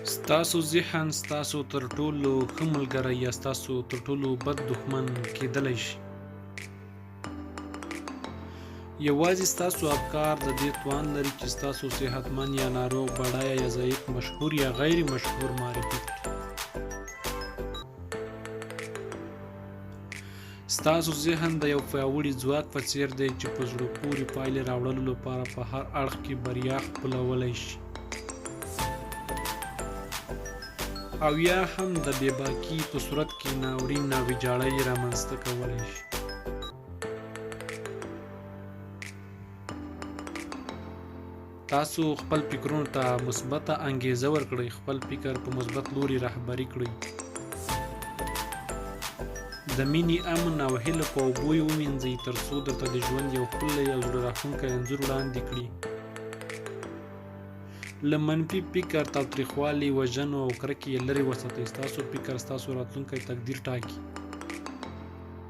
ستاسو ذهن ستاسو تر ټولو ښه ملګری یا ستاسو تر ټولو بد دښمن کیدلی شي. یوازې ستاسو افکار د دې توان لري چې ستاسو صحتمند یا ناروغ، بډایه یا ضعیف، مشهور یا غیر مشهور معرفي کړي. ستاسو ذهن د یو پیاوړي ځواک په څیر دی چې په زړه پورې پایلې راوړلو لپاره په هر اړخ کې بریا خپلولی شي، او یا هم د بې باکي په صورت کې ناورین او ویجاړۍ رامنځته کولی شي. تاسو خپل فکرونو ته مثبته انګیزه ورکړئ، خپل فکر په مثبت لوري رهبري کړئ. د مینې، امن او هیله په اوبو یې ومینځئ ترڅو درته د ژوند یو ښکلی او زړه راښکونکی انځور وړاندې کړي. له منفي فکر، تاوتریخوالي، وژنو او کرکې یې لرې وساتئ. ستاسو فکر ستاسو راتلونکی تقدیر ټاکي.